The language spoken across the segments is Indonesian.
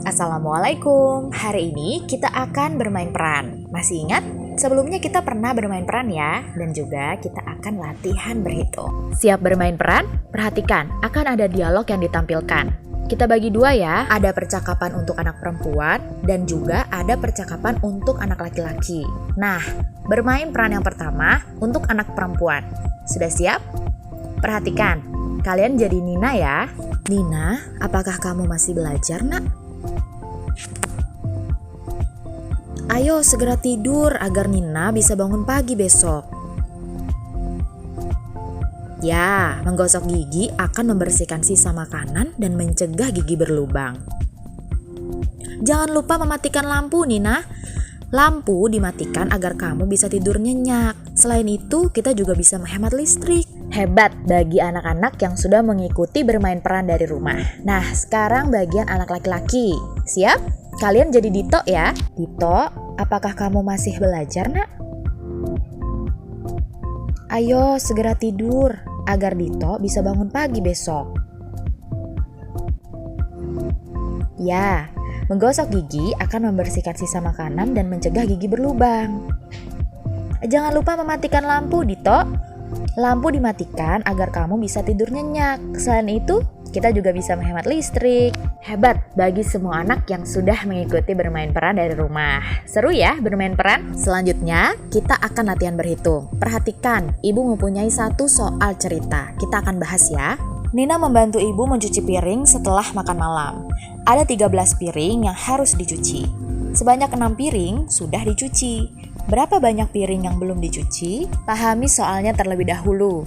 Assalamualaikum. Hari ini kita akan bermain peran. Masih ingat? Sebelumnya kita pernah bermain peran ya, dan juga kita akan latihan berhitung. Siap bermain peran? Perhatikan, akan ada dialog yang ditampilkan. Kita bagi dua ya, ada percakapan untuk anak perempuan dan juga ada percakapan untuk anak laki-laki. Nah, bermain peran yang pertama untuk anak perempuan. Sudah siap? Perhatikan, kalian jadi Nina ya. Nina, apakah kamu masih belajar, Nak? Ayo segera tidur agar Nina bisa bangun pagi besok. Ya, menggosok gigi akan membersihkan sisa makanan dan mencegah gigi berlubang. Jangan lupa mematikan lampu, Nina. Lampu dimatikan agar kamu bisa tidur nyenyak. Selain itu, kita juga bisa menghemat listrik. Hebat bagi anak-anak yang sudah mengikuti bermain peran dari rumah. Nah, sekarang bagian anak laki-laki. Siap? Kalian jadi Dito ya. Dito, apakah kamu masih belajar, Nak? Ayo segera tidur agar Dito bisa bangun pagi besok. Ya, menggosok gigi akan membersihkan sisa makanan dan mencegah gigi berlubang. Jangan lupa mematikan lampu, Dito. Lampu dimatikan agar kamu bisa tidur nyenyak. Selain itu, kita juga bisa menghemat listrik. Hebat bagi semua anak yang sudah mengikuti bermain peran dari rumah. Seru ya bermain peran? Selanjutnya, kita akan latihan berhitung. Perhatikan, ibu mempunyai satu soal cerita. Kita akan bahas ya. Nina membantu ibu mencuci piring setelah makan malam. Ada 13 piring yang harus dicuci. Sebanyak 6 piring sudah dicuci. Berapa banyak piring yang belum dicuci? Pahami soalnya terlebih dahulu.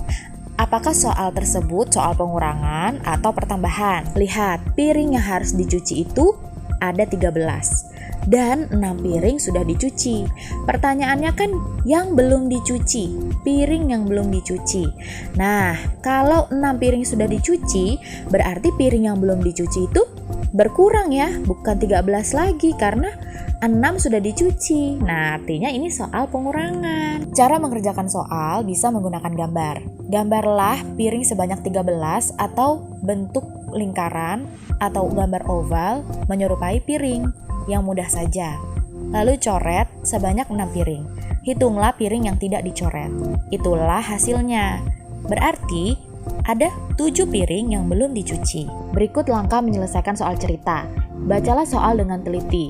Apakah soal tersebut soal pengurangan atau pertambahan? Lihat, piring yang harus dicuci itu ada 13 dan 6 piring sudah dicuci. Pertanyaannya kan yang belum dicuci, piring yang belum dicuci. Nah, kalau 6 piring sudah dicuci, berarti piring yang belum dicuci itu berkurang ya, bukan 13 lagi karena 6 sudah dicuci. Nah, artinya ini soal pengurangan. Cara mengerjakan soal bisa menggunakan gambar. Gambarlah piring sebanyak 13 atau bentuk lingkaran atau gambar oval menyerupai piring yang mudah saja. Lalu coret sebanyak 6 piring. Hitunglah piring yang tidak dicoret. Itulah hasilnya. Berarti ada 7 piring yang belum dicuci. Berikut langkah menyelesaikan soal cerita. Bacalah soal dengan teliti.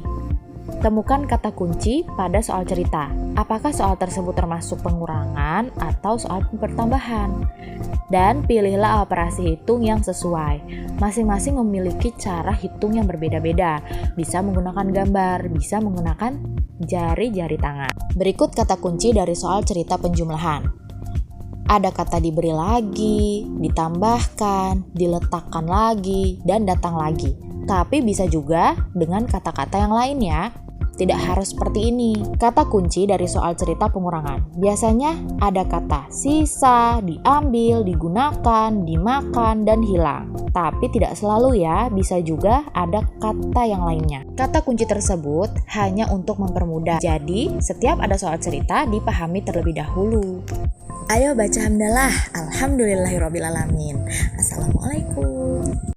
Temukan kata kunci pada soal cerita. Apakah soal tersebut termasuk pengurangan atau soal pertambahan? Dan pilihlah operasi hitung yang sesuai. Masing-masing memiliki cara hitung yang berbeda-beda. Bisa menggunakan gambar, bisa menggunakan jari-jari tangan. Berikut kata kunci dari soal cerita penjumlahan. Ada kata diberi lagi, ditambahkan, diletakkan lagi, dan datang lagi. Tapi bisa juga dengan kata-kata yang lain ya. Tidak harus seperti ini. Kata kunci dari soal cerita pengurangan. Biasanya ada kata sisa, diambil, digunakan, dimakan, dan hilang. Tapi tidak selalu ya, bisa juga ada kata yang lainnya. Kata kunci tersebut hanya untuk mempermudah. Jadi, setiap ada soal cerita dipahami terlebih dahulu. Ayo baca hamdalah. Alhamdulillahirrabbilalamin. Assalamualaikum.